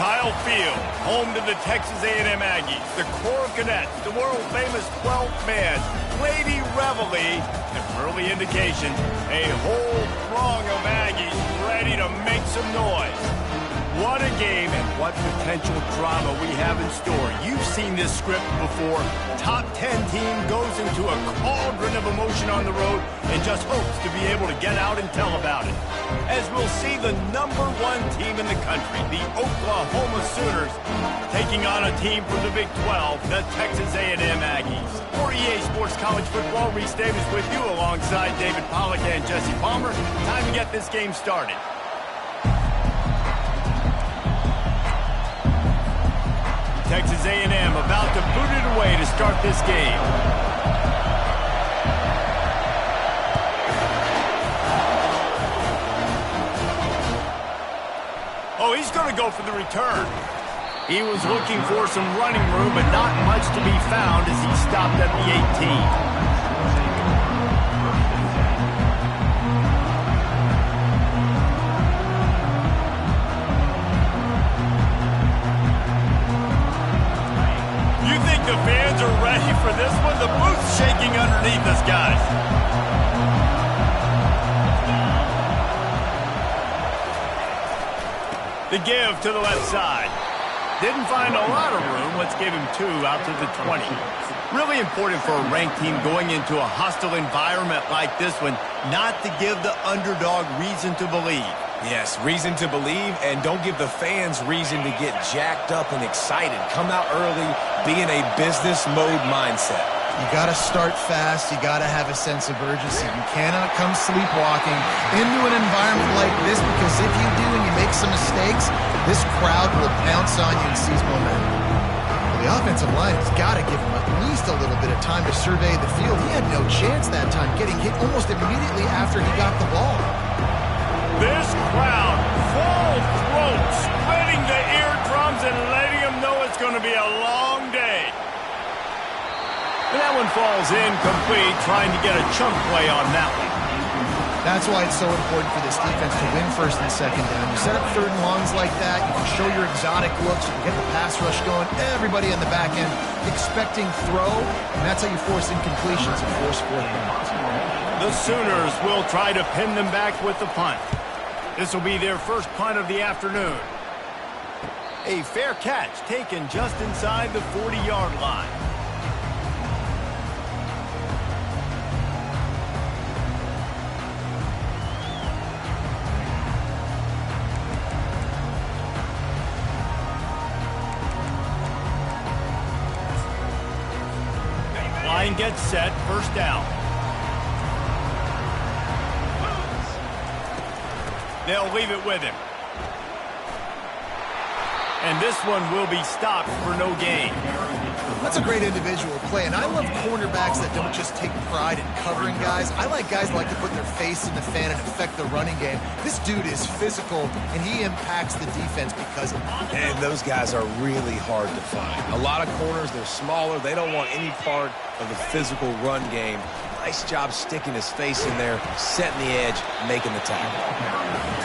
Kyle Field, home to the Texas A&M Aggies, the Corps Cadets, the world-famous 12th man, Lady Reveille, and early indication, a whole throng of Aggies ready to make some noise. What a game and what potential drama we have in store. You've seen this script before. Top 10 team goes into a cauldron of emotion on the road and just hopes to be able to get out and tell about it. As we'll see the #1 team in the country, the Oklahoma Sooners, taking on a team from the Big 12, the Texas A&M Aggies. For EA Sports College Football, Reese Davis with you alongside David Pollack and Jesse Palmer. Time to get this game started. Texas A&M about to boot it away to start this game. Oh, he's going to go for the return. He was looking for some running room, but not much to be found as he stopped at the 18. The fans are ready for this one. The booth's shaking underneath us, guys. The give to the left side. Didn't find a lot of room. Let's give him 2 out to the 20. Really important for a ranked team going into a hostile environment like this one, not to give the underdog reason to believe. Yes, reason to believe, and don't give the fans reason to get jacked up and excited. Come out early, be in a business mode mindset. You got to start fast. You got to have a sense of urgency. You cannot come sleepwalking into an environment like this, because if you do and you make some mistakes, this crowd will pounce on you and seize momentum. Well, the offensive line has got to give him at least a little bit of time to survey the field. He had no chance that time, getting hit almost immediately after he got the ball. This crowd, full throat, splitting the eardrums and letting them know it's going to be a long day. And that one falls incomplete, trying to get a chunk play on that one. That's why it's so important for this defense to win first and second down. You set up third and longs like that, you can show your exotic looks, you can get the pass rush going, everybody on the back end expecting throw, and that's how you force incompletions and force 4th downs. The Sooners will try to pin them back with the punt. This will be their first punt of the afternoon. A fair catch taken just inside the 40-yard line. Line gets set, first down. They'll leave it with him. And this one will be stopped for no gain. That's a great individual play, and I love cornerbacks that don't just take pride in covering guys. I like guys that like to put their face in the fan and affect the running game. This dude is physical, and he impacts the defense because of it. And those guys are really hard to find. A lot of corners, they're smaller. They don't want any part of the physical run game. Nice job sticking his face in there, setting the edge, making the tackle.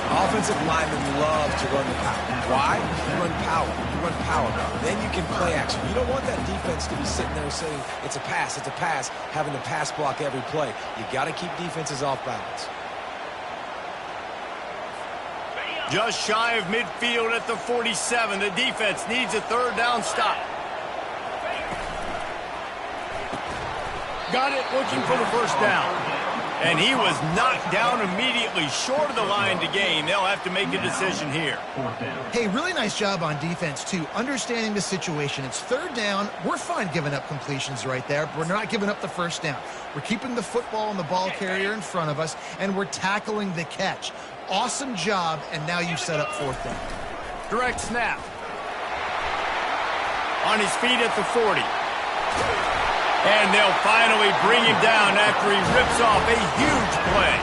Offensive linemen love to run the power. Why? You run power. You run power. Then you can play action. You don't want that defense to be sitting there saying, it's a pass, having to pass block every play. You got to keep defenses off balance. Just shy of midfield at the 47. The defense needs a 3rd down stop. Got it, looking for the first down. And he was knocked down immediately short of the line to gain. They'll have to make a decision here. Hey, really nice job on defense, too. Understanding the situation. It's 3rd down. We're fine giving up completions right there, but we're not giving up the first down. We're keeping the football and the ball carrier in front of us, and we're tackling the catch. Awesome job, and now you set up 4th down. Direct snap. On his feet at the 40. And they'll finally bring him down after he rips off a huge play.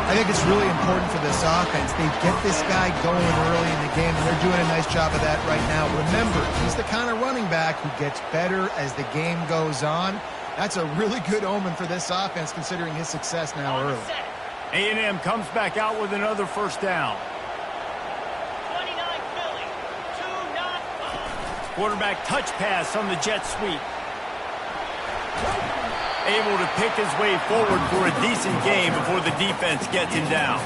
I think it's really important for this offense. They get this guy going early in the game, and they're doing a nice job of that right now. Remember, he's the kind of running back who gets better as the game goes on. That's a really good omen for this offense, considering his success now early. A&M comes back out with another first down. 29 Philly, 2 Quarterback touch pass on the jet sweep. Able to pick his way forward for a decent game before the defense gets him down.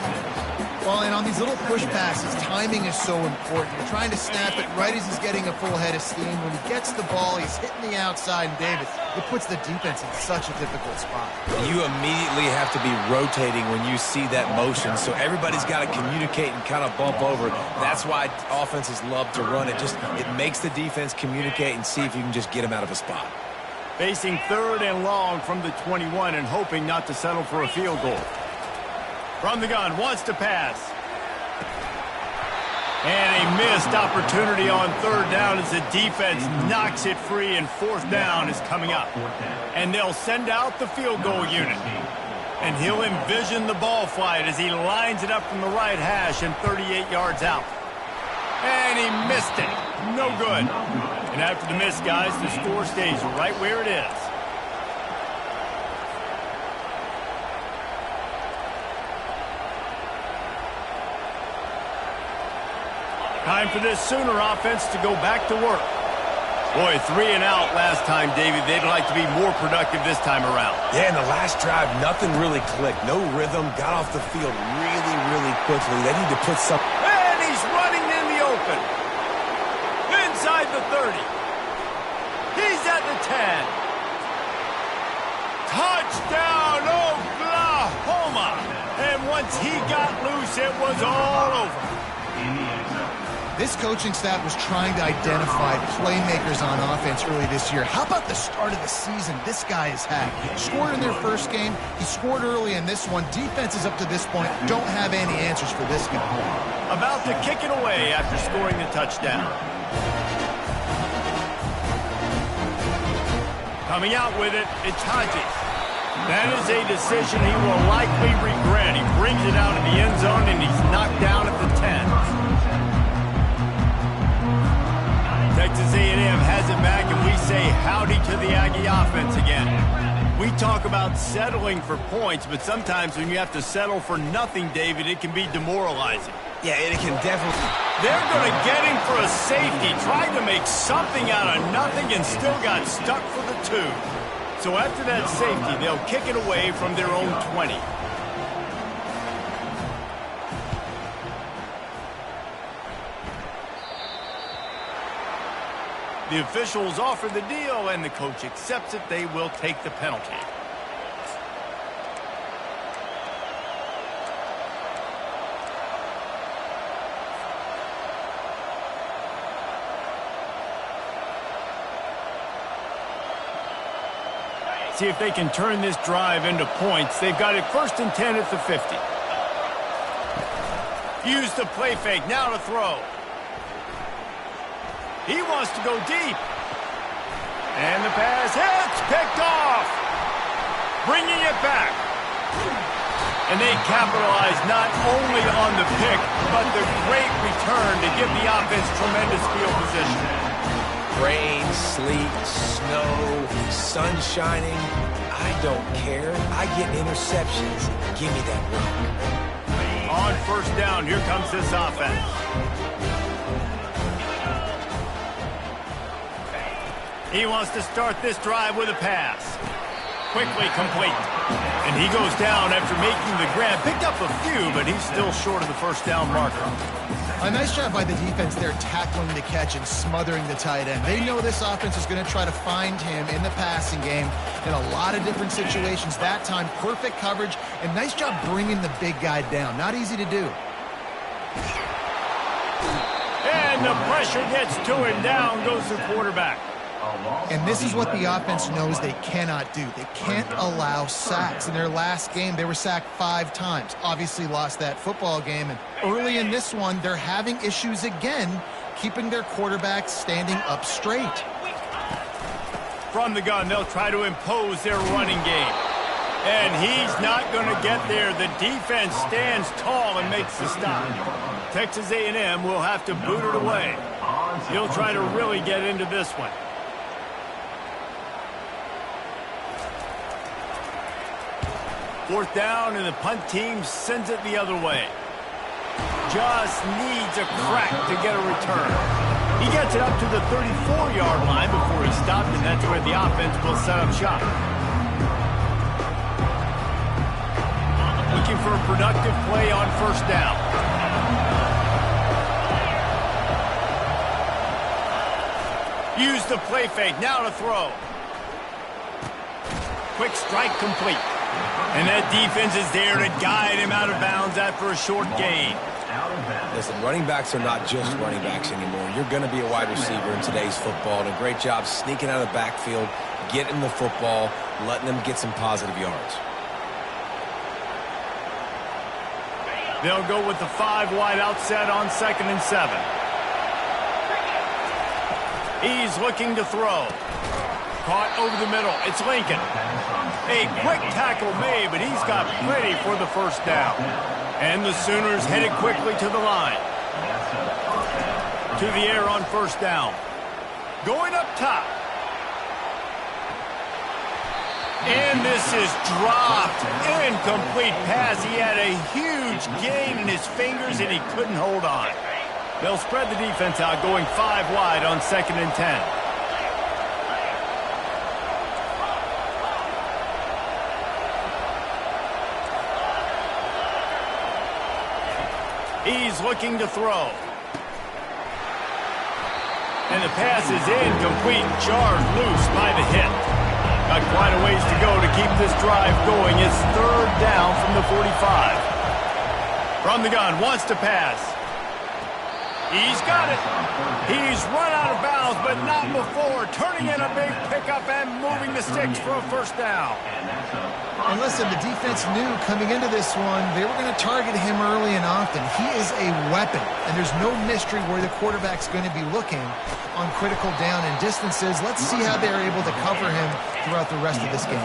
Well, and on these little push passes, timing is so important. You're trying to snap it right as he's getting a full head of steam. When he gets the ball, he's hitting the outside, and David, it puts the defense in such a difficult spot. You immediately have to be rotating when you see that motion, so everybody's got to communicate and kind of bump over. That's why offenses love to run it. It makes the defense communicate and see if you can just get him out of a spot. Facing 3rd and long from the 21 and hoping not to settle for a field goal. From the gun, wants to pass. And a missed opportunity on 3rd down as the defense knocks it free, and 4th down is coming up. And they'll send out the field goal unit. And he'll envision the ball flight as he lines it up from the right hash and 38 yards out. And he missed it. No good. And after the miss, guys, the score stays right where it is. Time for this Sooner offense to go back to work. Boy, 3 and out last time, David. They'd like to be more productive this time around. Yeah, in the last drive, nothing really clicked. No rhythm. Got off the field really, really quickly. They need to put some... And he's running in the open. Inside the 30. He's at the 10. Touchdown, Oklahoma. And once he got loose, it was all over. This coaching staff was trying to identify playmakers on offense early this year. How about the start of the season this guy has had? Scored in their first game. He scored early in this one. Defenses up to this point don't have any answers for this guy. About to kick it away after scoring the touchdown. Coming out with it, it's Hodges. That is a decision he will likely regret. He brings it out of the end zone, and he's knocked down at the 10. Texas A&M has it back, and we say howdy to the Aggie offense again. We talk about settling for points, but sometimes when you have to settle for nothing, David, it can be demoralizing. Yeah, and it can definitely... They're going to get him for a safety, trying to make something out of nothing, and still got stuck for the 2. So after that safety, they'll kick it away from their own 20. The officials offer the deal, and the coach accepts it. They will take the penalty. See if they can turn this drive into points. They've got it 1st and 10 at the 50. Use the play fake. Now to throw. He wants to go deep. And the pass hits. Picked off. Bringing it back. And they capitalize not only on the pick, but the great return to give the offense tremendous field position. Rain, sleet, snow, sun shining. I don't care. I get interceptions. Give me that rock. On 1st down, here comes this offense. He wants to start this drive with a pass. Quickly complete. And he goes down after making the grab. Picked up a few, but he's still short of the 1st down marker. A nice job by the defense there tackling the catch and smothering the tight end. They know this offense is going to try to find him in the passing game in a lot of different situations. That time, perfect coverage, and nice job bringing the big guy down. Not easy to do. And the pressure gets to him. Down goes the quarterback. And this is what the offense knows they cannot do. They can't allow sacks. In their last game, they were sacked 5 times. Obviously lost that football game. And early in this one, they're having issues again, keeping their quarterback standing up straight. From the gun, they'll try to impose their running game. And he's not going to get there. The defense stands tall and makes the stop. Texas A&M will have to boot it away. He'll try to really get into this one. Fourth down, and the punt team sends it the other way. Just needs a crack to get a return. He gets it up to the 34-yard line before he stopped, and that's where the offense will set up shop. Looking for a productive play on first down. Use the play fake, now to throw. Quick strike complete. And that defense is there to guide him out of bounds after a short gain. Listen, running backs are not just running backs anymore. You're going to be a wide receiver in today's football. And a great job sneaking out of the backfield, getting the football, letting them get some positive yards. They'll go with the 5 wide outset on 2nd and 7. He's looking to throw. Caught over the middle. It's Lincoln. A quick tackle made, but he's got plenty for the first down. And the Sooners headed quickly to the line. To the air on first down. Going up top. And this is dropped. Incomplete pass. He had a huge gain in his fingers, and he couldn't hold on. They'll spread the defense out, going 5 wide on 2nd and 10. He's looking to throw. And the pass is incomplete. Jarred loose by the hit. Got quite a ways to go to keep this drive going. It's 3rd down from the 45. From the gun, wants to pass. He's got it. He's run out of bounds, but not before. Turning in a big pickup and moving the sticks for a first down. And listen, the defense knew coming into this one, they were going to target him early and often. He is a weapon, and there's no mystery where the quarterback's going to be looking on critical down and distances. Let's see how they're able to cover him throughout the rest of this game.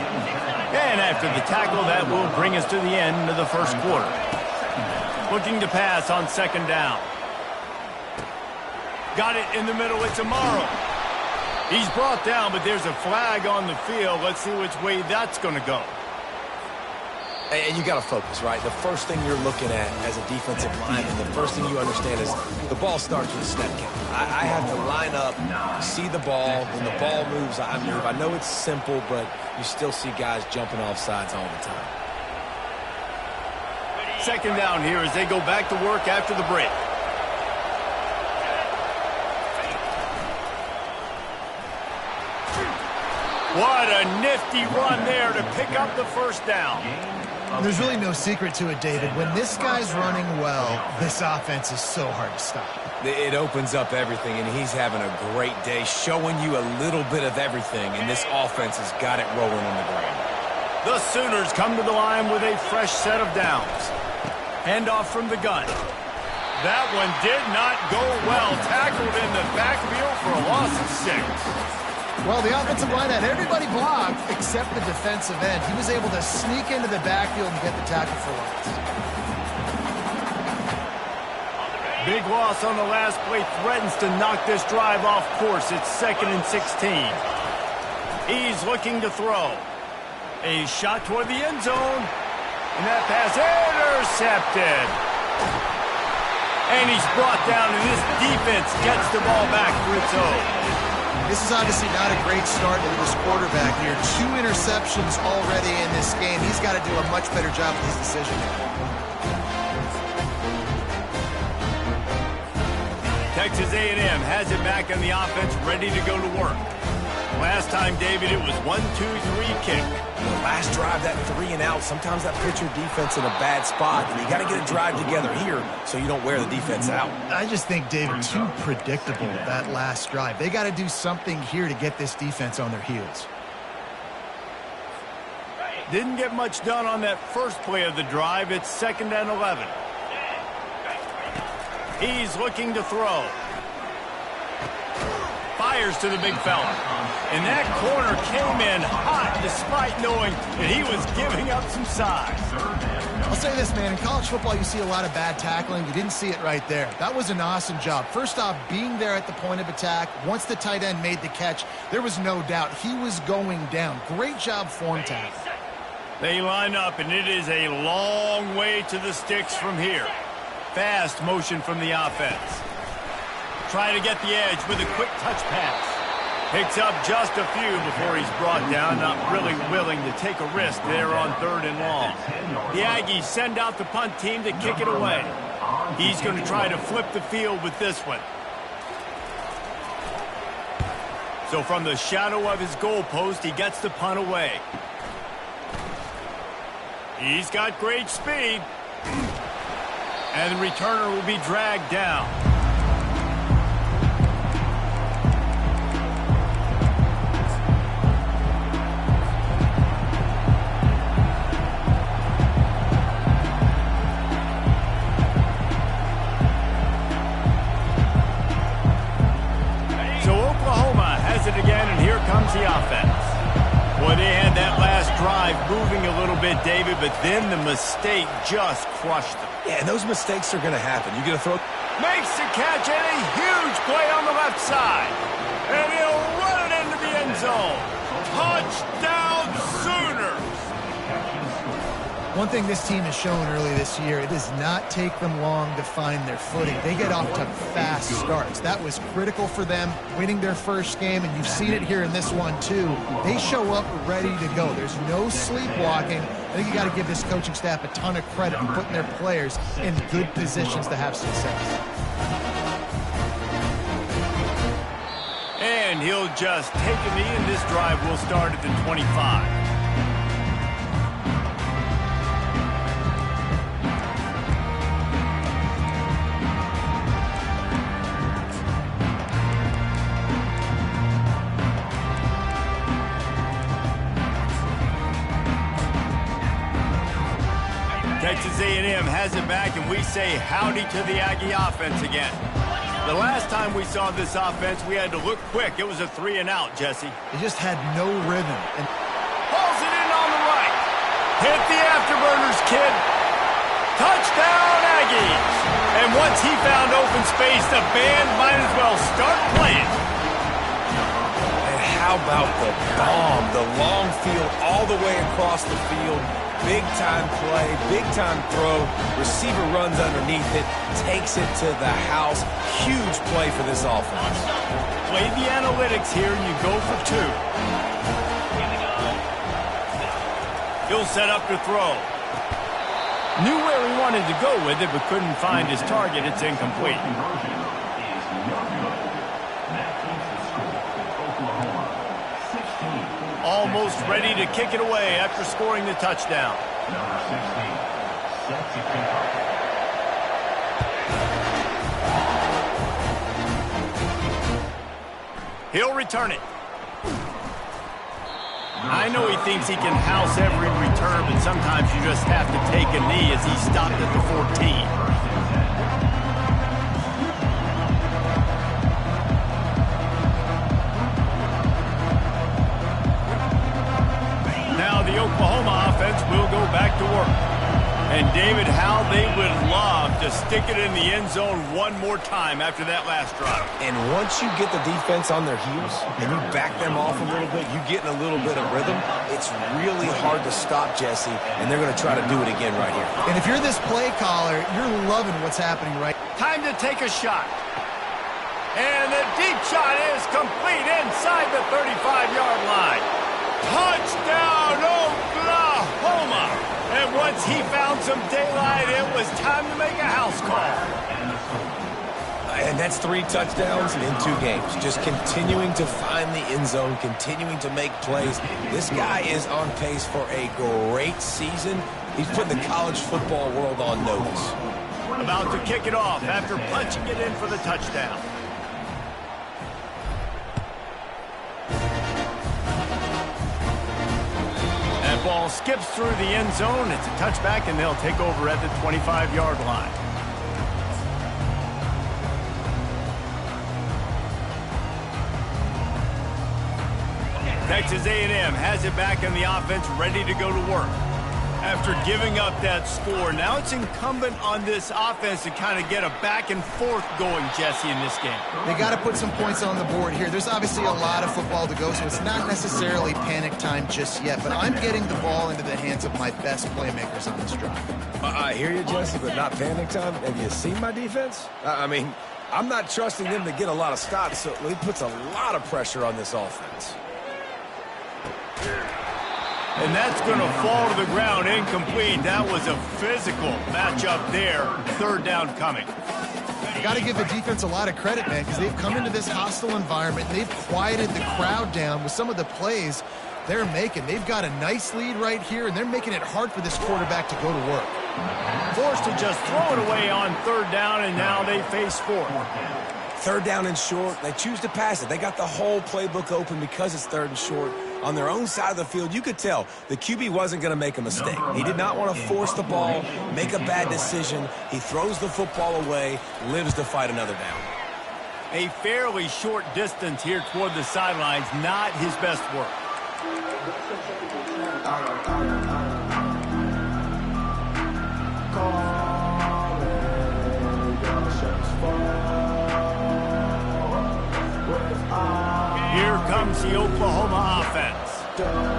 And after the tackle, that will bring us to the end of the first quarter. Looking to pass on 2nd down. Got it in the middle. It's Amaro. He's brought down, but there's a flag on the field. Let's see which way that's going to go. And you got to focus, right? The first thing you're looking at as a defensive lineman, the first thing you understand is the ball starts with a snap count. I have to line up, see the ball. When the ball moves, I move. I know it's simple, but you still see guys jumping off sides all the time. 2nd down here as they go back to work after the break. What a nifty run there to pick up the first down. There's really no secret to it, David. When this guy's running well, this offense is so hard to stop. It opens up everything, and he's having a great day, showing you a little bit of everything, and this offense has got it rolling on the ground. The Sooners come to the line with a fresh set of downs. Handoff from the gun. That one did not go well. Tackled in the backfield for a loss of 6. Well, the offensive line had everybody blocked except the defensive end. He was able to sneak into the backfield and get the tackle for loss. Big loss on the last play threatens to knock this drive off course. It's 2nd and 16. He's looking to throw. A shot toward the end zone. And that pass intercepted. And he's brought down, and this defense gets the ball back for its own. This is obviously not a great start to this quarterback here. 2 interceptions already in this game. He's got to do a much better job with his decision making. Texas A&M has it back on the offense, ready to go to work. Last time, David, it was 1-2-3 kick. The last drive, that 3 and out, sometimes that puts your defense in a bad spot, and you got to get a drive together here so you don't wear the defense out. I just think, David, too predictable, that last drive. They got to do something here to get this defense on their heels. Didn't get much done on that first play of the drive. It's 2nd and 11. He's looking to throw. Fires to the big fella. And that corner came in hot despite knowing that he was giving up some size. I'll say this, man. In college football, you see a lot of bad tackling. You didn't see it right there. That was an awesome job. First off, being there at the point of attack. Once the tight end made the catch, there was no doubt he was going down. Great job form tackle. They line up, and it is a long way to the sticks from here. Fast motion from the offense. try to get the edge with a quick touch pass. Picks up just a few before he's brought down, not really willing to take a risk there on 3rd and long. The Aggies send out the punt team to kick it away. He's going to try to flip the field with this one. So from the shadow of his goalpost, he gets the punt away. He's got great speed. And the returner will be dragged down. So Oklahoma has it again, and here comes the offense. Boy, they had that last drive moving a little bit, David, but then the mistake just crushed them. Yeah, and those mistakes are going to happen. You get a throw. Makes the catch, and a huge play on the left side. And he'll run it into the end zone. Touchdown Sooners! One thing this team has shown early this year, it does not take them long to find their footing. They get off to fast starts. That was critical for them, winning their first game, and you've seen it here in this one too. They show up ready to go. There's no sleepwalking. I think you got to give this coaching staff a ton of credit for putting their players in good positions to have success. And he'll just take a knee, and this drive will start at the 25. Texas A&M has it back, and we say howdy to the Aggie offense again. The last time we saw this offense, we had to look quick. It was a 3-and-out, Jesse. They just had no rhythm. And hauls it in on the right. Hit the afterburners, kid. Touchdown, Aggies. And once he found open space, the band might as well start playing. And how about the bomb? The long field all the way across the field. Big-time play, big-time throw. Receiver runs underneath it, takes it to the house. Huge play for this offense. Play the analytics here, and you go for 2. He'll set up to throw. Knew where he wanted to go with it, but couldn't find his target. It's incomplete. Almost ready to kick it away after scoring the touchdown. Number 16, set to kick off. He'll return it. I know he thinks he can house every return, but sometimes you just have to take a knee as he stopped at the 14. The Oklahoma offense will go back to work. And David, how they would love to stick it in the end zone one more time after that last drive. And once you get the defense on their heels and you back them off a little bit, you get in a little bit of rhythm, it's really hard to stop, Jesse, and they're going to try to do it again right here. And if you're this play caller, you're loving what's happening right. Time to take a shot. And the deep shot is complete inside the 35-yard line. Touchdown, Oklahoma! And once he found some daylight, it was time to make a house call. And that's 3 touchdowns in 2 games. Just continuing to find the end zone, continuing to make plays. This guy is on pace for a great season. He's putting the college football world on notice. About to kick it off after punching it in for the touchdown. Ball skips through the end zone. It's a touchback, and they'll take over at the 25-yard line. Texas A&M has it back in the offense, ready to go to work. After giving up that score, now it's incumbent on this offense to kind of get a back and forth going, Jesse, in this game. They got to put some points on the board here. There's obviously a lot of football to go, so it's not necessarily panic time just yet, but I'm getting the ball into the hands of my best playmakers on this drive. I hear you, Jesse, but not panic time. Have you seen my defense? I mean, I'm not trusting them to get a lot of stops, so he puts a lot of pressure on this offense. And that's going to fall to the ground, incomplete. That was a physical matchup there. Third down coming. You got to give the defense a lot of credit, man, because they've come into this hostile environment and they've quieted the crowd down with some of the plays they're making. They've got a nice lead right here, and they're making it hard for this quarterback to go to work. Forced to just throw it away on third down, and now they face fourth. Third down and short. They choose to pass it. They got the whole playbook open because it's third and short. On their own side of the field, you could tell the QB wasn't going to make a mistake. He did not want to force the ball, make a bad decision. He throws the football away, lives to fight another down. A fairly short distance here toward the sidelines, not his best work. Here comes the Oklahoma offense.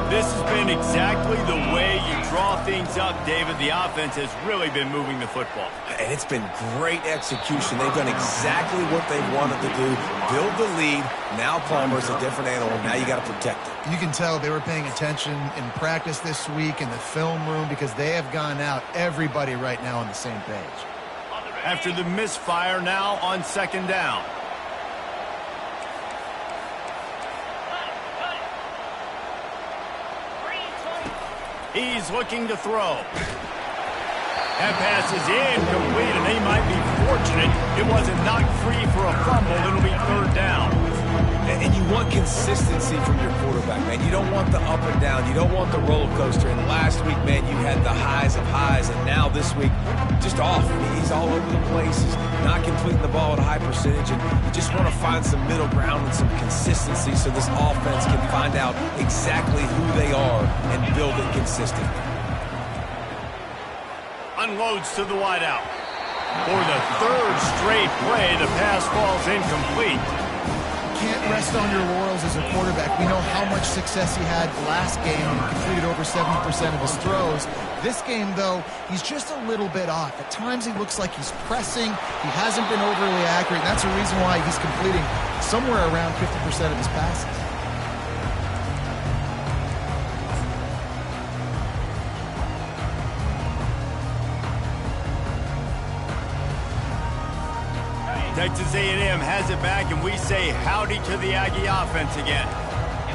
This has been exactly the way you draw things up, David. The offense has really been moving the football. And it's been great execution. They've done exactly what they wanted to do. Build the lead. Now Palmer's a different animal. Now you got to protect it. You can tell they were paying attention in practice this week in the film room because they have gone out, everybody right now on the same page. After the misfire, now on second down. He's looking to throw. That pass is incomplete, and they might be fortunate it wasn't knocked free for a fumble. It'll be third down. And you want consistency from your quarterback, man. You don't want the up and down. You don't want the roller coaster. And last week, man, you had the highs of highs, and now this week, just off. He's all over the place. He's not completing the ball at a high percentage, and you just want to find some middle ground and some consistency so this offense can find out exactly who they are and build it consistently. Unloads to the wideout. For the third straight play, the pass falls incomplete. Can't rest on your laurels as a quarterback. We know how much success he had last game. He completed over 70% of his throws. This game, though, he's just a little bit off. At times he looks like he's pressing. He hasn't been overly accurate, and that's the reason why he's completing somewhere around 50% of his passes. Texas A&M has it back, and we say howdy to the Aggie offense again.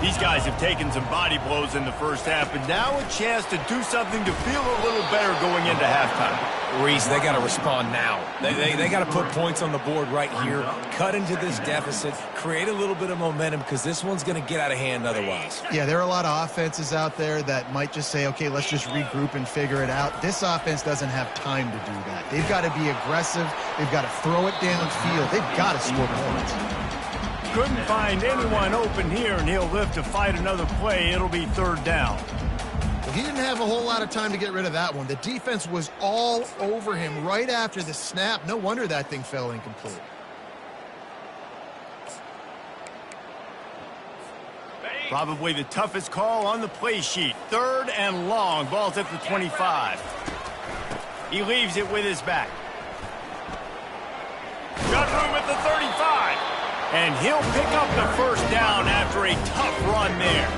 These guys have taken some body blows in the first half, but now a chance to do something to feel a little better going into halftime. Reese, they got to respond now. They got to put points on the board right here, cut into this deficit, create a little bit of momentum because this one's going to get out of hand otherwise. Yeah, there are a lot of offenses out there that might just say, okay, let's just regroup and figure it out. This offense doesn't have time to do that. They've got to be aggressive. They've got to throw it downfield. They've got to score points. Couldn't find anyone open here, and he'll live to fight another play. It'll be third down. Well, he didn't have a whole lot of time to get rid of that one. The defense was all over him right after the snap. No wonder that thing fell incomplete. Probably the toughest call on the play sheet. Third and long. Ball's at the 25. He leaves it with his back. Got room at the 35. And he'll pick up the first down after a tough run there.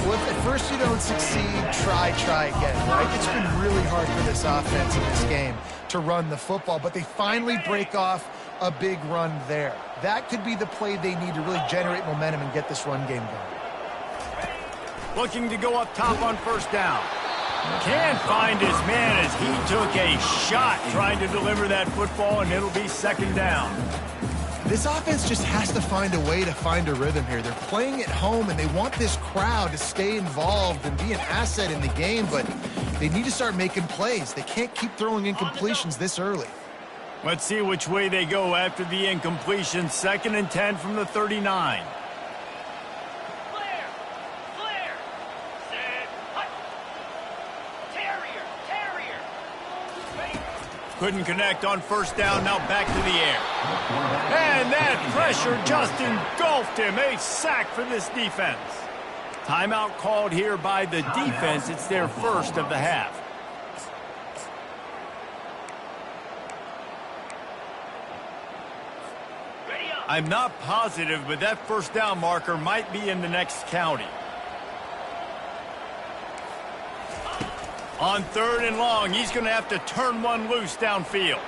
Well, if at first you don't succeed, try again, right? It's been really hard for this offense in this game to run the football, but they finally break off a big run there. That could be the play they need to really generate momentum and get this run game going. Looking to go up top on first down. Can't find his man as he took a shot trying to deliver that football, and it'll be second down. This offense just has to find a way to find a rhythm here. They're playing at home, and they want this crowd to stay involved and be an asset in the game, but they need to start making plays. They can't keep throwing incompletions this early. Let's see which way they go after the incompletion. 2nd and 10 from the 39. Couldn't connect on first down, now back to the air. And that pressure just engulfed him. A sack for this defense. Timeout called here by the defense. It's their first of the half. I'm not positive, but that first down marker might be in the next county. On 3rd and long, he's going to have to turn one loose downfield.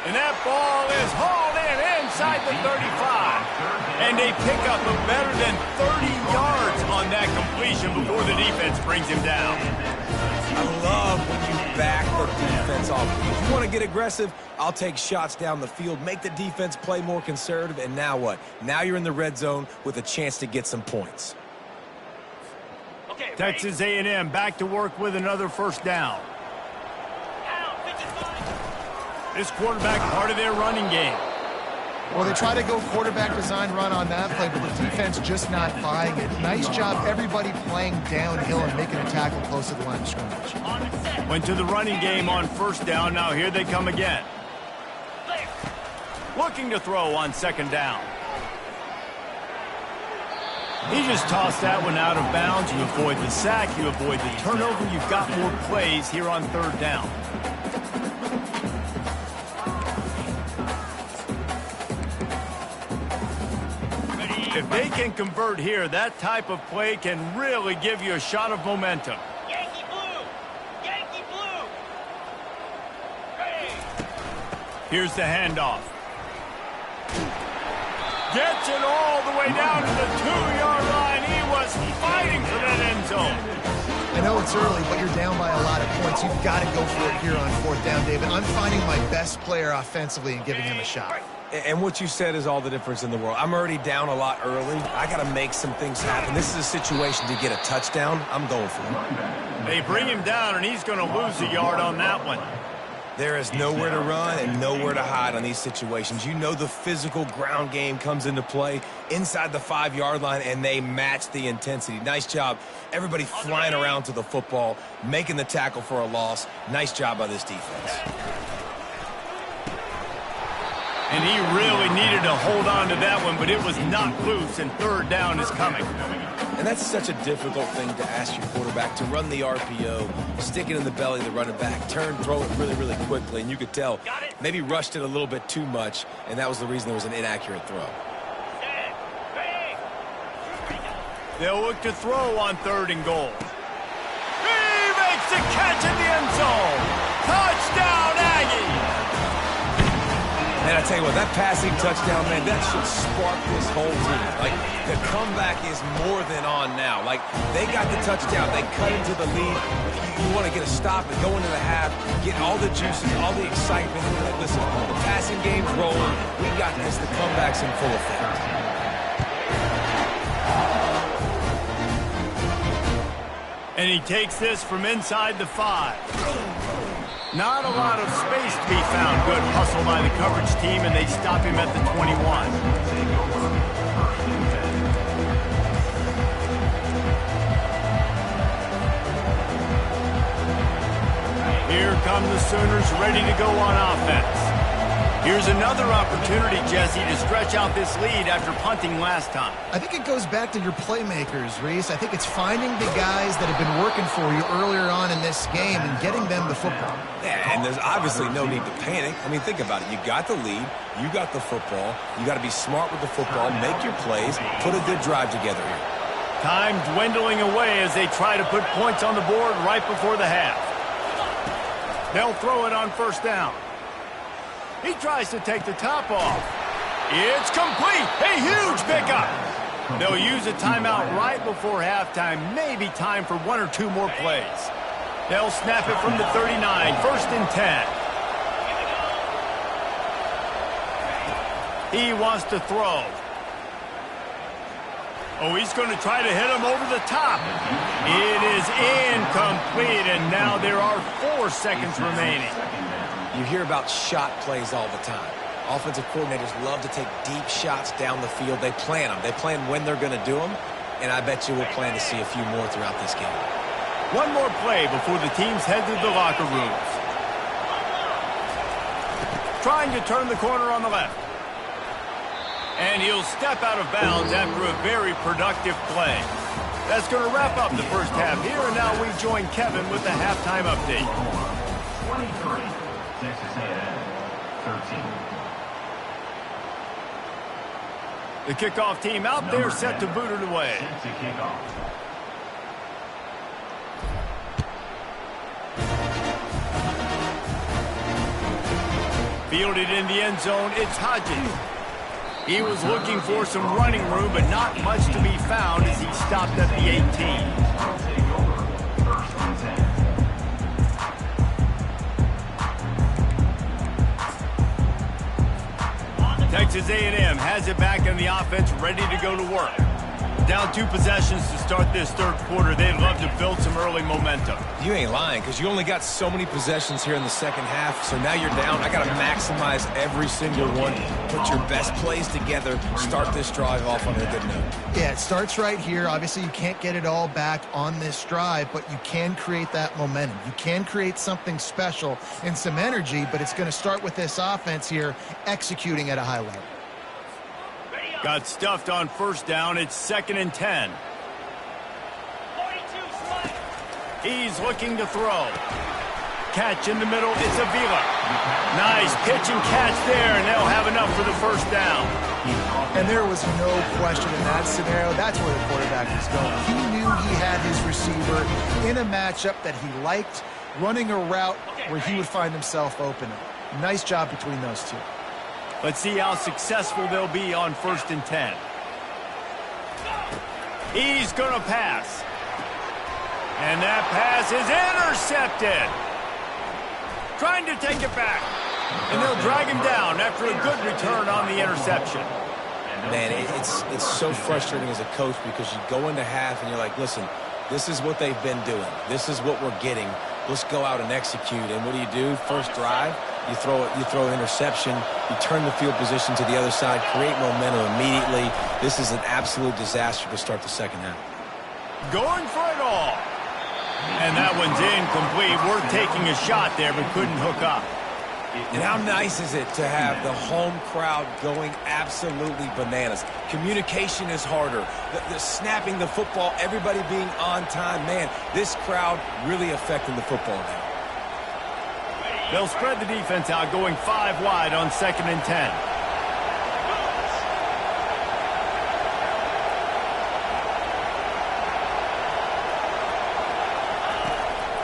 And that ball is hauled in inside the 35. And they pick up a better than 30 yards on that completion before the defense brings him down. I love when you back the defense off. If you want to get aggressive, I'll take shots down the field, make the defense play more conservative, and now what? Now you're in the red zone with a chance to get some points. Texas A&M back to work with another first down. This quarterback part of their running game. Well, they try to go quarterback design run on that play, but the defense just not buying it. Nice job, everybody playing downhill and making a tackle close to the line of scrimmage. Went to the running game on first down. Now here they come again. Looking to throw on 2nd down. He just tossed that one out of bounds. You avoid the sack, you avoid the turnover. You've got more plays here on 3rd down. If they can convert here, that type of play can really give you a shot of momentum. Yankee blue! Yankee blue! Hey! Here's the handoff. Gets it all the way down to the 2-yard line. He was fighting for that end zone. I know it's early, but you're down by a lot of points. You've got to go for it here on 4th down, David. I'm finding my best player offensively and giving him a shot. And what you said is all the difference in the world. I'm already down a lot early. I got to make some things happen. This is a situation to get a touchdown. I'm going for it. They bring him down, and he's going to lose a yard on that one. There is nowhere to run and nowhere to hide on these situations. You know the physical ground game comes into play inside the 5-yard line, and they match the intensity. Nice job. Everybody flying around to the football, making the tackle for a loss. Nice job by this defense. And he really needed to hold on to that one, but it was knocked loose, and 3rd down is coming. And that's such a difficult thing to ask your quarterback, to run the RPO, stick it in the belly of the running back, turn, throw it really, really quickly. And you could tell maybe rushed it a little bit too much, and that was the reason there was an inaccurate throw. They'll look to throw on 3rd and goal. He makes the catch in the end zone. Touchdown, Aggie! And I tell you what, that passing touchdown, man, that should spark this whole team. Like, the comeback is more than on now. Like, they got the touchdown. They cut into the lead. You want to get a stop and go into the half, get all the juices, all the excitement. Like, listen, the passing game's rolling. We got this. The comeback's in full effect. And he takes this from inside the 5. Not a lot of space to be found. Good hustle by the coverage team, and they stop him at the 21. Here come the Sooners ready to go on offense. Here's another opportunity, Jesse, to stretch out this lead after punting last time. I think it goes back to your playmakers, Reese. I think it's finding the guys that have been working for you earlier on in this game and getting them the football. Yeah, and there's obviously no need to panic. I mean, think about it. You got the lead. You got the football. You got to be smart with the football, make your plays, put a good drive together here. Time dwindling away as they try to put points on the board right before the half. They'll throw it on 1st down. He tries to take the top off. It's complete. A huge pickup. They'll use a timeout right before halftime. Maybe time for 1 or 2 more plays. They'll snap it from the 39. 1st and 10. He wants to throw. Oh, he's going to try to hit him over the top. It is incomplete, and now there are 4 seconds remaining. You hear about shot plays all the time. Offensive coordinators love to take deep shots down the field. They plan them. They plan when they're going to do them, and I bet you we'll plan to see a few more throughout this game. One more play before the teams head to the locker rooms. Trying to turn the corner on the left. And he'll step out of bounds after a very productive play. That's going to wrap up the first half here, and now we join Kevin with the halftime update. 23, Texas A&M, 13. The kickoff team out there set to boot it away. Set to kickoff. Fielded in the end zone, it's Hodges. He was looking for some running room, but not much to be found as he stopped at the 18. I'll take over. First and 10. Texas A&M has it back in the offense, ready to go to work. Down 2 possessions to start this third quarter. They'd love to build some early momentum. You ain't lying, because you only got so many possessions here in the second half, so now you're down. I got to maximize every single one. Put your best plays together. Start this drive off on a good note. Yeah, it starts right here. Obviously, you can't get it all back on this drive, but you can create that momentum. You can create something special and some energy, but it's going to start with this offense here executing at a high level. Got stuffed on first down. It's 2nd and 10. 42 strike. He's looking to throw. Catch in the middle. It's Avila. Nice pitch and catch there, and they'll have enough for the first down. And there was no question in that scenario. That's where the quarterback was going. He knew he had his receiver in a matchup that he liked, running a route where he would find himself open. Nice job between those two. Let's see how successful they'll be on 1st and 10. He's going to pass. And that pass is intercepted. Trying to take it back. And they'll drag him down after a good return on the interception. Man, it's so frustrating as a coach because you go into half and you're like, listen, this is what they've been doing. This is what we're getting. Let's go out and execute. And what do? First drive, you throw an interception, you turn the field position to the other side, create momentum immediately. This is an absolute disaster to start the second half. Going for it all. And that one's incomplete. Worth taking a shot there, but couldn't hook up. And how nice is it to have the home crowd going absolutely bananas? Communication is harder. The snapping the football, everybody being on time. Man, this crowd really affecting the football game. They'll spread the defense out, going 5 wide on 2nd and 10.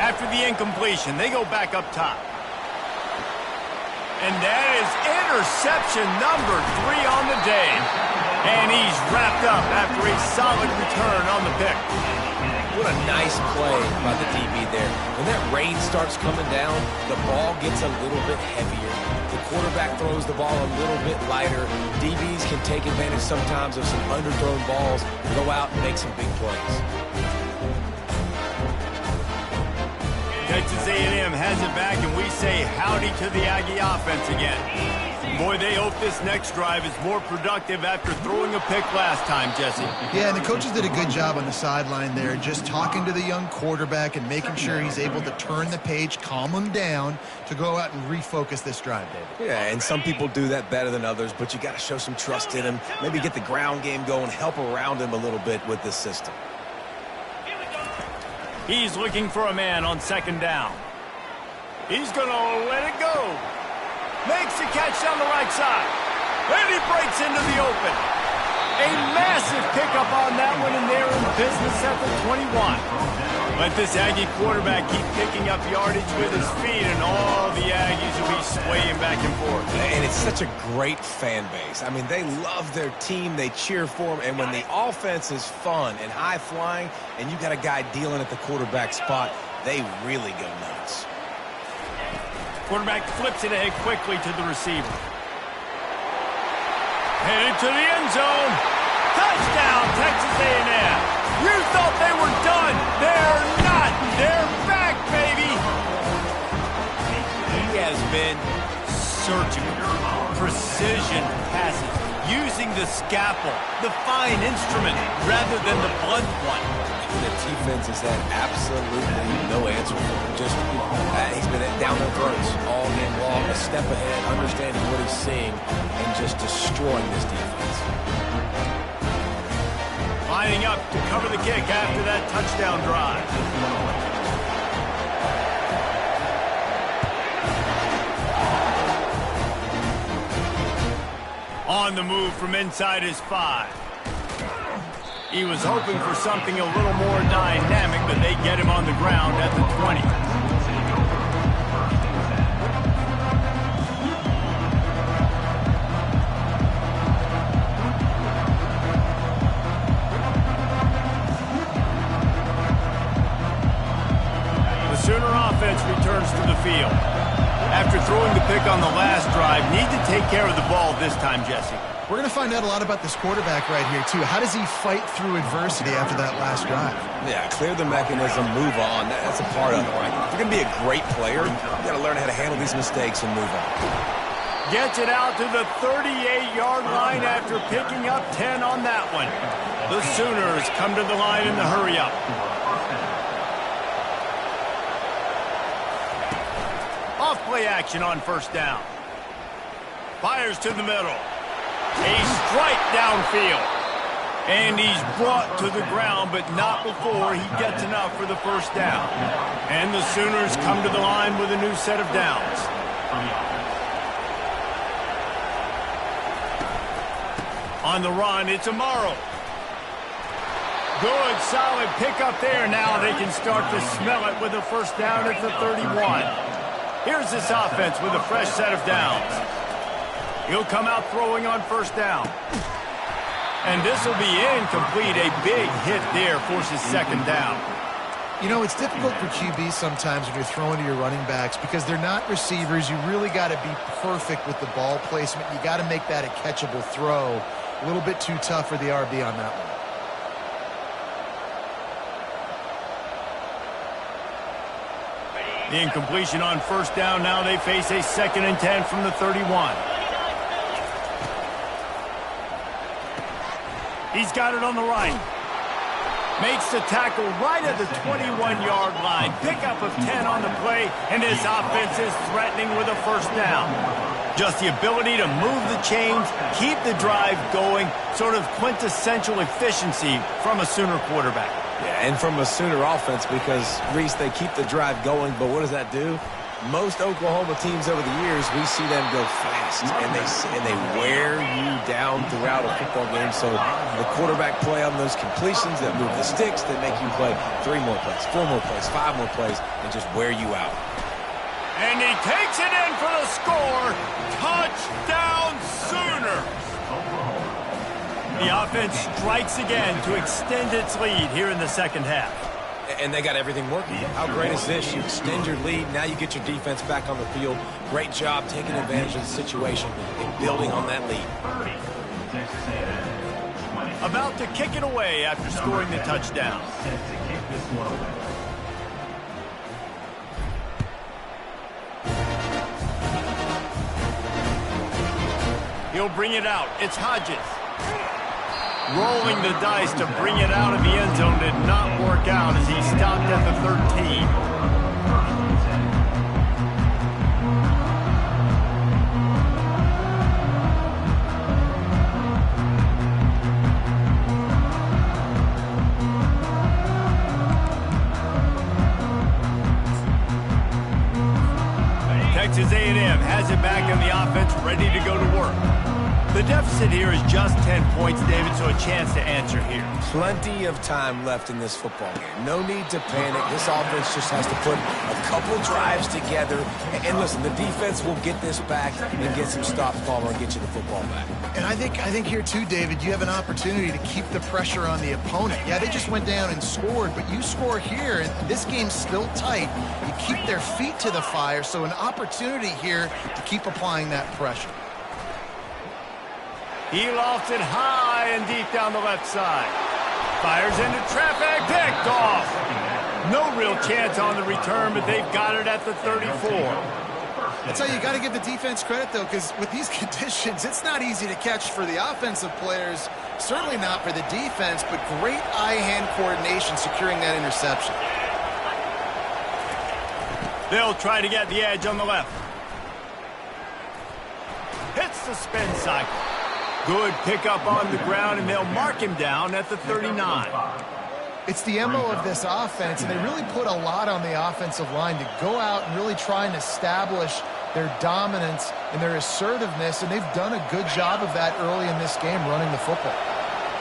After the incompletion, they go back up top. And that is interception number 3 on the day. And he's wrapped up after a solid return on the pick. What a nice play by the DB there. When that rain starts coming down, the ball gets a little bit heavier. The quarterback throws the ball a little bit lighter. DBs can take advantage sometimes of some underthrown balls, go out and make some big plays. Texas A&M has it back, and we say howdy to the Aggie offense again. Boy, they hope this next drive is more productive after throwing a pick last time, Jesse. Yeah, and the coaches did a good job on the sideline there, just talking to the young quarterback and making sure he's able to turn the page, calm him down to go out and refocus this drive, David. Yeah, and some people do that better than others, but you got to show some trust in him. Maybe get the ground game going, help around him a little bit with this system. He's looking for a man on 2nd down. He's going to let it go. Makes the catch down the right side. And he breaks into the open. A massive pickup on that one, and they're in business at the 21. Let this Aggie quarterback keep picking up yardage with his feet, and all the Aggies will be swaying back and forth. And it's such a great fan base. I mean, they love their team. They cheer for them. And when the offense is fun and high-flying, and you got a guy dealing at the quarterback spot, they really go nuts. Quarterback flips it ahead quickly to the receiver. Headed to the end zone. Touchdown, Texas A&M. You thought they were done. They're not. They're back, baby. He has been surgical, precision passes, using the scalpel, the fine instrument, rather than the blunt one. The defense has had absolutely no answer for him. Just he's been down their throats all game long, a step ahead, understanding what he's seeing, and just destroying this defense. Lining up to cover the kick after that touchdown drive. On the move from inside his 5. He was hoping for something a little more dynamic, but they get him on the ground at the 20. The Sooner offense returns to the field. After throwing the pick on the last drive, need to take care of the ball this time, Jesse. We're going to find out a lot about this quarterback right here, too. How does he fight through adversity after that last drive? Yeah, clear the mechanism, move on. That's a part of it, right? If you're going to be a great player, you got to learn how to handle these mistakes and move on. Gets it out to the 38-yard line after picking up 10 on that one. The Sooners come to the line in the hurry-up. Off-play action on first down. Fires to the middle. A strike downfield. And he's brought to the ground, but not before he gets enough for the first down. And the Sooners come to the line with a new set of downs. On the run, it's Amaro. Good, solid pickup there. Now they can start to smell it with a first down at the 31. Here's this offense with a fresh set of downs. He'll come out throwing on first down. And this will be incomplete. A big hit there forces second down. You know, it's difficult for QB sometimes when you're throwing to your running backs because they're not receivers. You really got to be perfect with the ball placement. You got to make that a catchable throw. A little bit too tough for the RB on that one. The incompletion on first down. Now they face a 2nd and 10 from the 31. He's got it on the right. Makes the tackle right at the 21-yard line. Pickup of 10 on the play, and this offense is threatening with a first down. Just the ability to move the chains, keep the drive going, sort of quintessential efficiency from a Sooner quarterback. Yeah, and from a Sooner offense because, Reese, they keep the drive going, but what does that do? Most Oklahoma teams over the years, we see them go fast, and they wear you down throughout a football game. So the quarterback play on those completions that move the sticks, that make you play 3 more plays, 4 more plays, 5 more plays, and just wear you out. And he takes it in for the score. Touchdown, Sooners! The offense strikes again to extend its lead here in the second half. And they got everything working. How great is this? You extend your lead. Now you get your defense back on the field. Great job taking advantage of the situation and building on that lead. About to kick it away after scoring the touchdown. He'll bring it out. It's Hodges. Rolling the dice to bring it out of the end zone did not work out as he stopped at the 13. Texas A&M has it back in the offense, ready to go to work. The deficit here is just 10 points, David, so a chance to answer here. Plenty of time left in this football game. No need to panic. This offense just has to put a couple drives together. And listen, the defense will get this back and get some stops, Palmer, and get you the football back. And I think here too, David, you have an opportunity to keep the pressure on the opponent. Yeah, they just went down and scored, but you score here, and this game's still tight. You keep their feet to the fire, so an opportunity here to keep applying that pressure. He lofts it high and deep down the left side. Fires into traffic, picked off. No real chance on the return, but they've got it at the 34. That's how you got to give the defense credit, though, because with these conditions, it's not easy to catch for the offensive players, certainly not for the defense, but great eye-hand coordination securing that interception. They'll try to get the edge on the left. Hits the spin cycle. Good pickup on the ground, and they'll mark him down at the 39. It's the MO of this offense, and they really put a lot on the offensive line to go out and really try and establish their dominance, and their assertiveness, and they've done a good job of that early in this game running the football.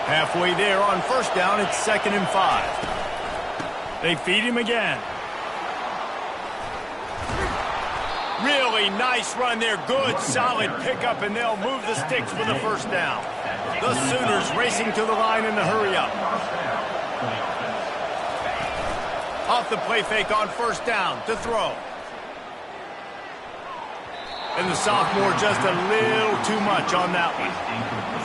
Halfway there on first down, it's 2nd and 5. They feed him again. Really nice run there. Good, solid pickup, and they'll move the sticks for the first down. The Sooners racing to the line in the hurry-up. Off the play fake on first down to throw. And the sophomore just a little too much on that one.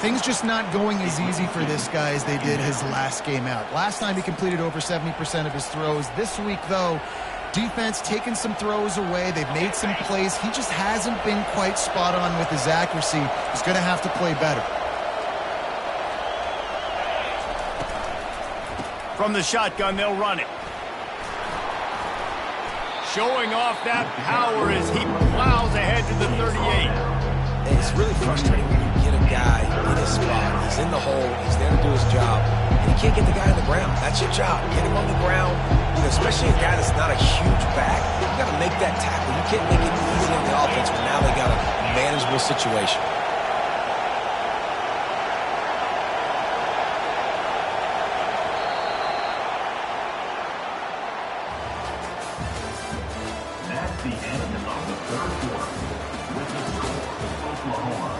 Things just not going as easy for this guy as they did his last game out. Last time he completed over 70% of his throws. This week, though, defense taking some throws away. They've made some plays. He just hasn't been quite spot on with his accuracy. He's going to have to play better. From the shotgun, they'll run it. Showing off that power as he plows ahead to the 38. It's really frustrating when you get a guy in his spot. He's in the hole. He's there to do his job. And you can't get the guy on the ground. That's your job. Get him on the ground. You know, especially a guy that's not a huge back. You got to make that tackle. You can't make it easy on the offense, but now they got a manageable situation. That's the end of the third quarter. With the score, Oklahoma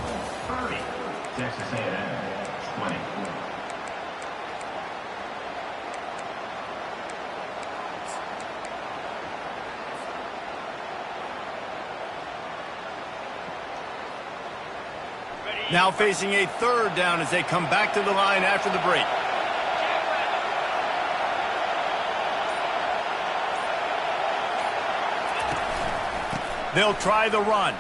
30, Texas A&M 20. Now facing a 3rd down as they come back to the line after the break. They'll try the run.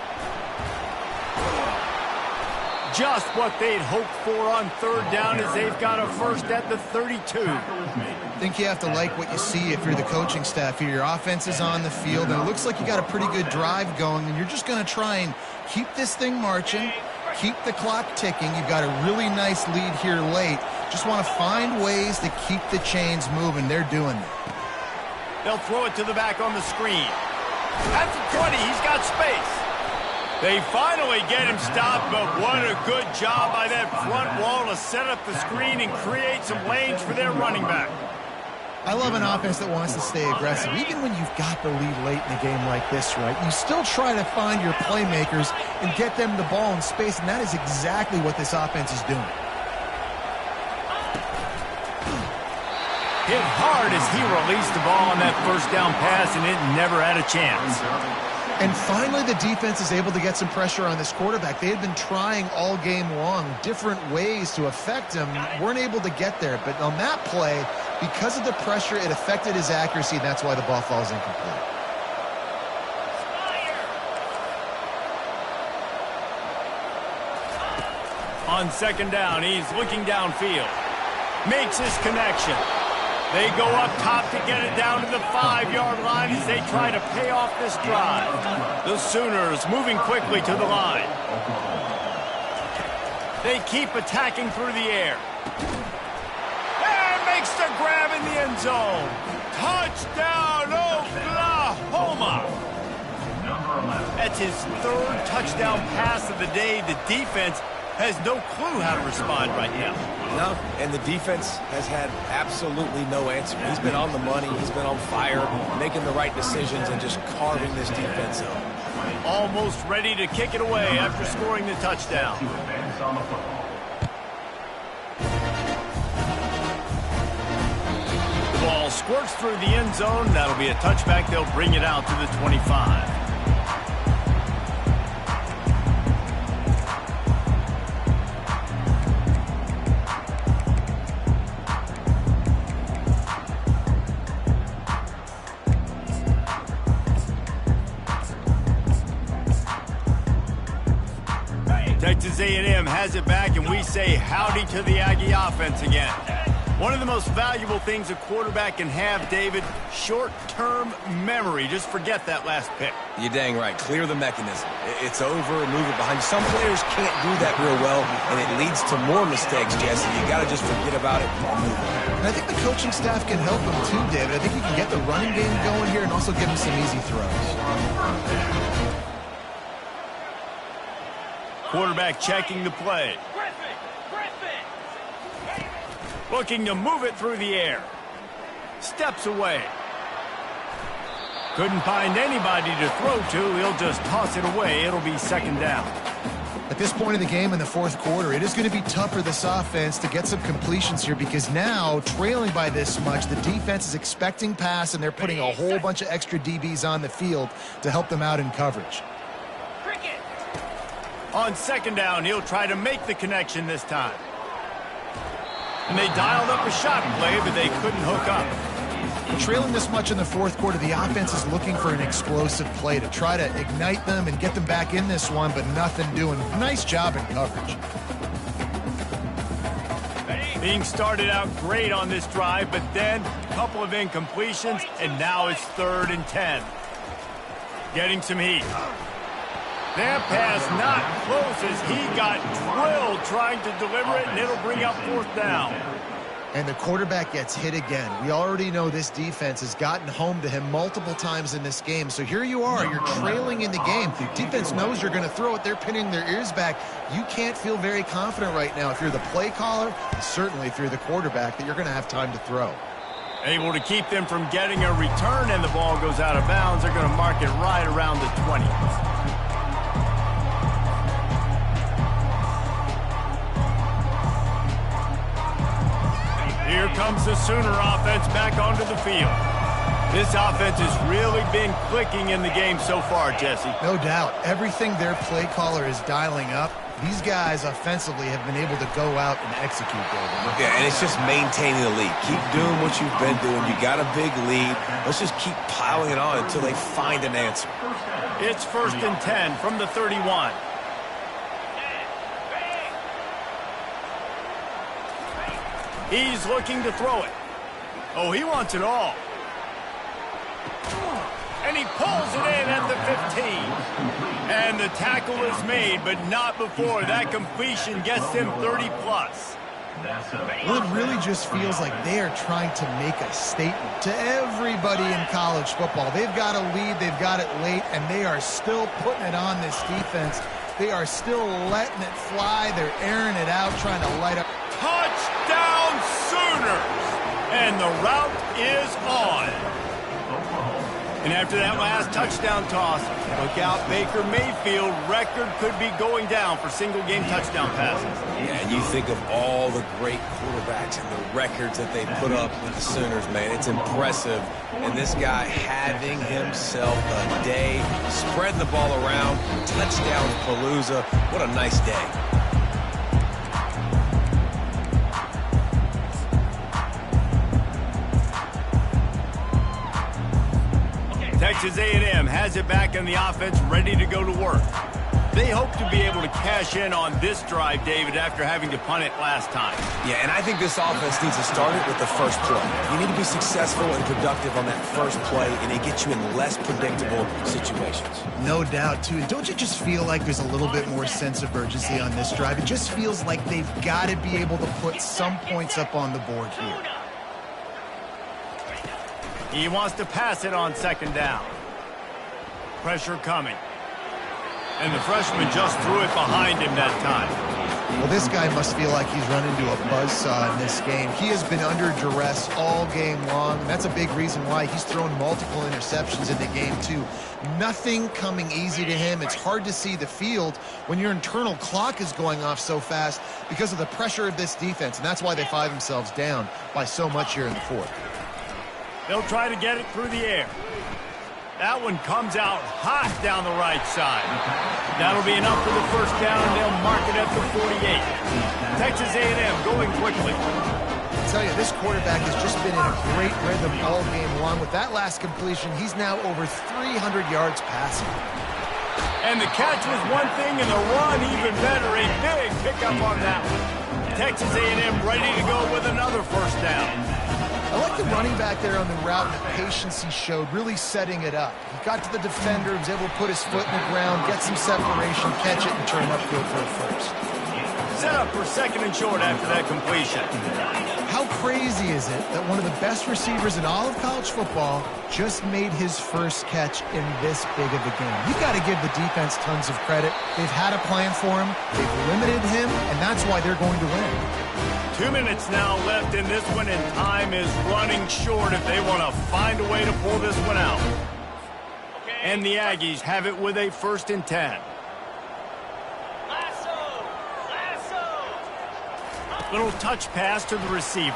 Just what they'd hoped for on 3rd down as they've got a first at the 32. I think you have to like what you see if you're the coaching staff here. Your offense is on the field, and it looks like you got a pretty good drive going, and you're just going to try and keep this thing marching, keep the clock ticking. You've got a really nice lead here late. Just want to find ways to keep the chains moving. They're doing that. They'll throw it to the back on the screen. That's a 20. He's got space. They finally get him stopped, but what a good job by that front wall to set up the screen and create some lanes for their running back. I love an offense that wants to stay aggressive. Even when you've got the lead late in a game like this, right, you still try to find your playmakers and get them the ball in space, and that is exactly what this offense is doing. Hit hard as he released the ball on that first down pass, and it never had a chance. And finally, the defense is able to get some pressure on this quarterback. They had been trying all game long different ways to affect him. Weren't able to get there. But on that play, because of the pressure, it affected his accuracy, and that's why the ball falls incomplete. On 2nd down, he's looking downfield. Makes his connection. They go up top to get it down to the 5-yard line as they try to pay off this drive. The Sooners moving quickly to the line. They keep attacking through the air. And makes the grab in the end zone. Touchdown, Oklahoma! That's his 3rd touchdown pass of the day. The defense has no clue how to respond right now. No, and the defense has had absolutely no answer. He's been on the money. He's been on fire, making the right decisions and just carving this defense up. Almost ready to kick it away after scoring the touchdown. The ball squirts through the end zone. That'll be a touchback. They'll bring it out to the 25. Texas A&M has it back, and we say howdy to the Aggie offense again. One of the most valuable things a quarterback can have, David, short-term memory. Just forget that last pick. You're dang right. Clear the mechanism. It's over, move it behind you. Some players can't do that real well, and it leads to more mistakes, Jesse. You got to just forget about it and move on. And I think the coaching staff can help him too, David. I think you can get the running game going here and also give him some easy throws. Quarterback checking the play. Looking to move it through the air. Steps away. Couldn't find anybody to throw to. He'll just toss it away. It'll be second down. At this point in the game in the fourth quarter, it is going to be tough for this offense to get some completions here because now, trailing by this much, the defense is expecting pass, and they're putting a whole bunch of extra DBs on the field to help them out in coverage. On second down, he'll try to make the connection this time. And they dialed up a shot play, but they couldn't hook up. Trailing this much in the fourth quarter, the offense is looking for an explosive play to try to ignite them and get them back in this one, but nothing doing. Nice job in coverage. Being started out great on this drive, but then a couple of incompletions, and now it's 3rd and 10. Getting some heat. That pass not close as he got drilled trying to deliver it, and it'll bring up 4th down. And the quarterback gets hit again. We already know this defense has gotten home to him multiple times in this game. So here you are, you're trailing in the game. Defense knows you're going to throw it. They're pinning their ears back. You can't feel very confident right now if you're the play caller, and certainly if you're the quarterback, that you're going to have time to throw. Able to keep them from getting a return, and the ball goes out of bounds. They're going to mark it right around the 20. Here comes the Sooner offense back onto the field. This offense has really been clicking in the game so far, Jesse. No doubt. Everything their play caller is dialing up, these guys offensively have been able to go out and execute, David. Yeah, and it's just maintaining the lead. Keep doing what you've been doing. You got a big lead. Let's just keep piling it on until they find an answer. It's 1st and 10 from the 31. He's looking to throw it. Oh, he wants it all. And he pulls it in at the 15. And the tackle is made, but not before that completion gets him 30-plus. Well, it really just feels like they are trying to make a statement to everybody in college football. They've got a lead, they've got it late, and they are still putting it on this defense. They are still letting it fly. They're airing it out, trying to light up. Touchdown Sooners! And the route is on. And after that last touchdown toss, look out, Baker Mayfield record could be going down for single-game touchdown passes. Yeah, and you think of all the great quarterbacks and the records that they put up with the Sooners, man. It's impressive. And this guy having himself a day, spreading the ball around, touchdown palooza. What a nice day. Texas A&M has it back in the offense, ready to go to work. They hope to be able to cash in on this drive, David, after having to punt it last time. Yeah, and I think this offense needs to start it with the first play. You need to be successful and productive on that first play, and it gets you in less predictable situations. No doubt, too. And don't you just feel like there's a little bit more sense of urgency on this drive? It just feels like they've got to be able to put some points up on the board here. He wants to pass it on second down. Pressure coming. And the freshman just threw it behind him that time. Well, this guy must feel like he's run into a buzzsaw in this game. He has been under duress all game long, and that's a big reason why he's thrown multiple interceptions in the game, too. Nothing coming easy to him. It's hard to see the field when your internal clock is going off so fast because of the pressure of this defense, and that's why they find themselves down by so much here in the fourth. They'll try to get it through the air. That one comes out hot down the right side. That'll be enough for the first down, and they'll mark it at the 48. Texas A&M going quickly. I tell you, this quarterback has just been in a great rhythm all game long. With that last completion, he's now over 300 yards passing. And the catch was one thing, and the run even better. A big pickup on that one. Texas A&M ready to go with another first down. I like the running back there on the route and the patience he showed, really setting it up. He got to the defender, was able to put his foot in the ground, get some separation, catch it, and turn upfield for a first. Set up for second and short after that completion. How crazy is it that one of the best receivers in all of college football just made his first catch in this big of a game? You've got to give the defense tons of credit. They've had a plan for him. They've limited him, and that's why they're going to win. 2 minutes now left in this one, and time is running short if they want to find a way to pull this one out. And the Aggies have it with a 1st and 10. Little touch pass to the receiver.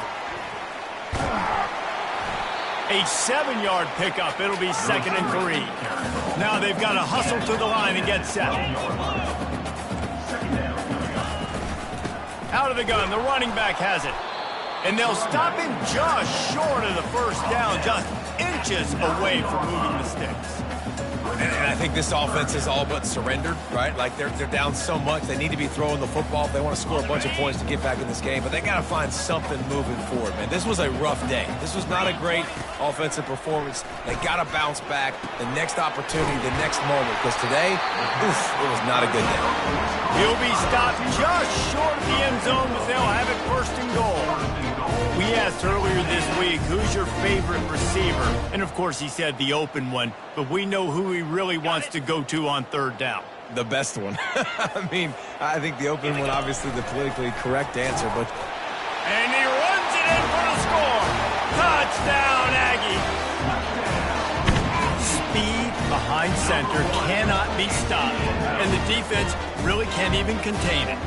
A 7-yard pickup. It'll be 2nd and 3. Now they've got to hustle to the line and get set. Out of the gun, the running back has it. And they'll stop him just short of the 1st down, just inches away from moving the sticks. And I think this offense is all but surrendered, right? Like, they're down so much. They need to be throwing the football if they want to score a bunch of points to get back in this game. But they got to find something moving forward, man. This was a rough day. This was not a great offensive performance. They got to bounce back the next opportunity, the next moment. Because today, oof, it was not a good day. He'll be stopped just short of the end zone, but they'll have it 1st and goal. We asked earlier this week, who's your favorite receiver? And, of course, he said the open one. But we know who he really wants to go to on 3rd down. The best one. I mean, I think the open one, obviously the politically correct answer, but... And he runs it in for the score. Touchdown, Aggie. Speed behind center cannot be stopped. And the defense really can't even contain it.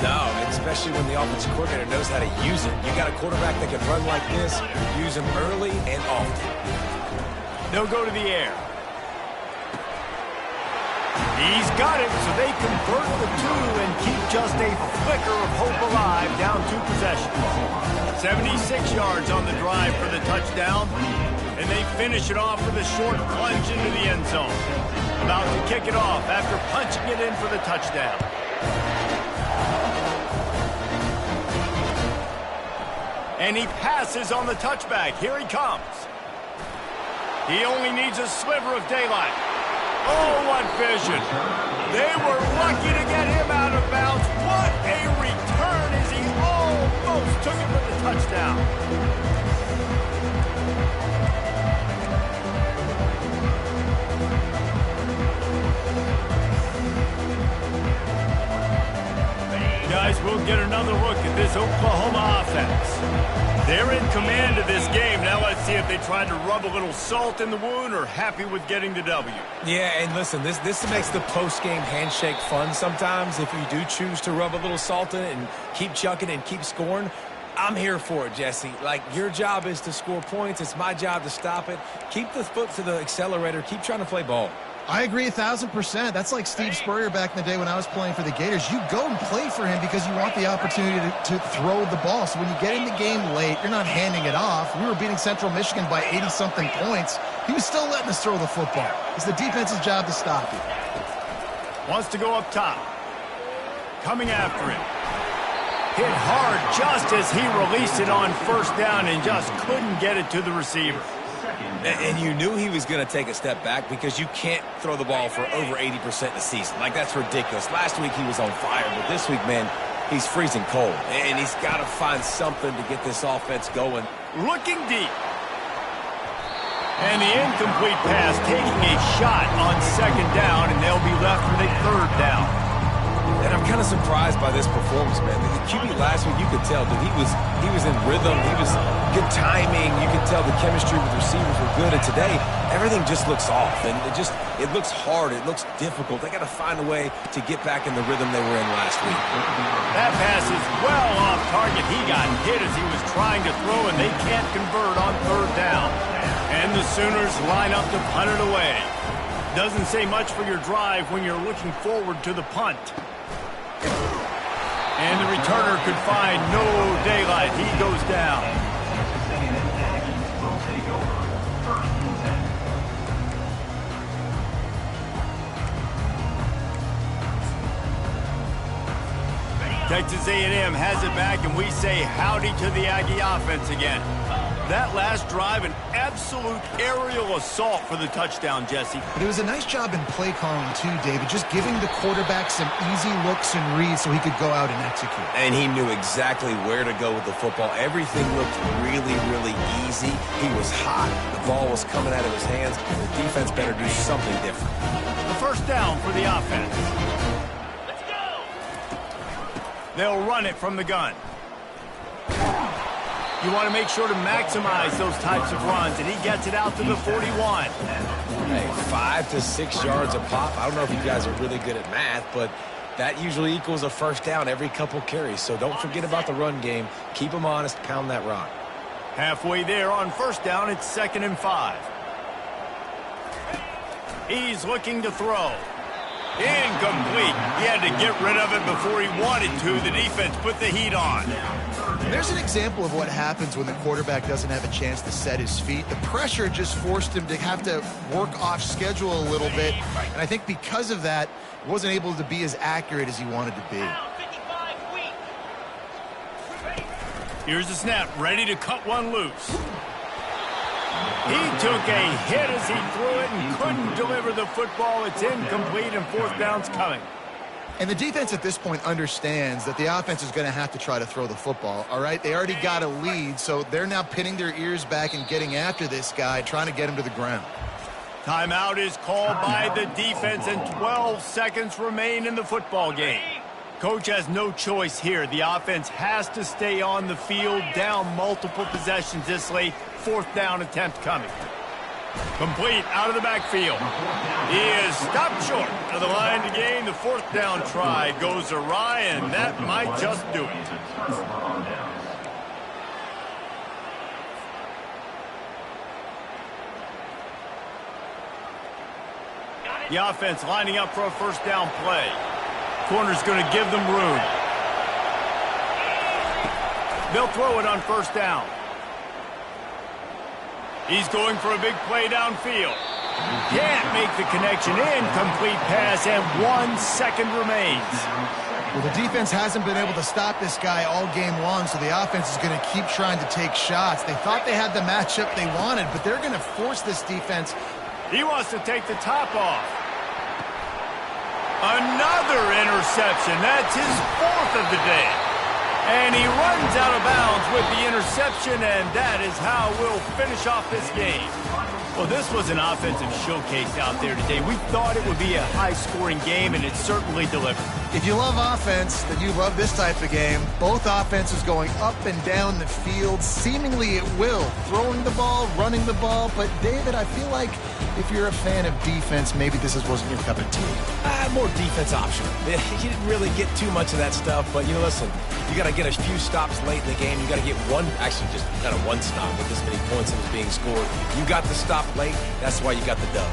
No, especially when the offensive coordinator knows how to use it. You got a quarterback that can run like this, use him early and often. They'll go to the air. He's got it, so they convert the 2 and keep just a flicker of hope alive, down 2 possessions. 76 yards on the drive for the touchdown, and they finish it off with a short plunge into the end zone. About to kick it off after punching it in for the touchdown. And he passes on the touchback. Here he comes. He only needs a sliver of daylight. Oh, what vision. They were lucky to get him out of bounds. What a return as he almost took it for the touchdown. Guys, we'll get another look at this Oklahoma offense. They're in command of this game. Now let's see if they tried to rub a little salt in the wound or happy with getting the W. Yeah, and listen, this makes the post-game handshake fun sometimes if you do choose to rub a little salt in it and keep chucking and keep scoring. I'm here for it, Jesse. Like, your job is to score points. It's my job to stop it. Keep the foot to the accelerator. Keep trying to play ball. I agree 1,000%. That's like Steve Spurrier back in the day when I was playing for the Gators. You go and play for him because you want the opportunity to throw the ball. So when you get in the game late, you're not handing it off. We were beating Central Michigan by 80-something points. He was still letting us throw the football. It's the defense's job to stop you. Wants to go up top. Coming after him. Hit hard just as he released it on 1st down and just couldn't get it to the receiver. And you knew he was going to take a step back because you can't throw the ball for over 80% in the season. Like, that's ridiculous. Last week he was on fire, but this week, man, he's freezing cold. And he's got to find something to get this offense going. Looking deep. And the incomplete pass taking a shot on 2nd down, and they'll be left with a 3rd down. And I'm kind of surprised by this performance, man. The QB last week, you could tell, dude, he was in rhythm. He was good timing. You could tell the chemistry with receivers were good. And today, everything just looks off. And it looks hard. It looks difficult. They got to find a way to get back in the rhythm they were in last week. That pass is well off target. He got hit as he was trying to throw, and they can't convert on 3rd down. And the Sooners line up to punt it away. Doesn't say much for your drive when you're looking forward to the punt. And the returner could find no daylight. He goes down. Texas A&M has it back, and we say howdy to the Aggie offense again. That last drive, an absolute aerial assault for the touchdown, Jesse. But it was a nice job in play calling too, David, just giving the quarterback some easy looks and reads so he could go out and execute. And he knew exactly where to go with the football. Everything looked really, really easy. He was hot. The ball was coming out of his hands. The defense better do something different. The first down for the offense. Let's go! They'll run it from the gun. You want to make sure to maximize those types of runs, and he gets it out to the 41. Hey, 5 to 6 yards a pop. I don't know if you guys are really good at math, but that usually equals a first down every couple carries. So don't forget about the run game. Keep them honest. Pound that rock. Halfway there on first down, it's 2nd and 5. He's looking to throw. Incomplete. He had to get rid of it before he wanted to. The defense put the heat on. There's an example of what happens when the quarterback doesn't have a chance to set his feet. The pressure just forced him to have to work off schedule a little bit. And I think because of that, he wasn't able to be as accurate as he wanted to be. Down 55 weak. Here's the snap, ready to cut one loose. He took a hit as he threw it and couldn't deliver the football. It's incomplete and 4th down's coming. And the defense at this point understands that the offense is going to have to try to throw the football, all right? They already got a lead, so they're now pinning their ears back and getting after this guy, trying to get him to the ground. Timeout is called by the defense, and 12 seconds remain in the football game. Coach has no choice here. The offense has to stay on the field, down multiple possessions this late. 4th down attempt coming. Complete out of the backfield. He is stopped short of the line to gain. The 4th down try goes awry, and that might just do it. The offense lining up for a first down play. Corner's going to give them room. They'll throw it on first down. He's going for a big play downfield. Can't make the connection. Incomplete pass, and 1 second remains. Well, the defense hasn't been able to stop this guy all game long, so the offense is going to keep trying to take shots. They thought they had the matchup they wanted, but they're going to force this defense. He wants to take the top off. Another interception. That's his 4th of the day. And he runs out of bounds with the interception, and that is how we'll finish off this game. Well, this was an offensive showcase out there today. We thought it would be a high-scoring game, and it certainly delivered. If you love offense, then you love this type of game. Both offenses going up and down the field, seemingly at will. Throwing the ball, running the ball. But, David, I feel like if you're a fan of defense, maybe this wasn't your cup of tea. More defense optional. You didn't really get too much of that stuff, but, listen, you got to get a few stops late in the game. You got to get actually just kind of one stop with this many points that was being scored. You got the stop late. That's why you got the dub.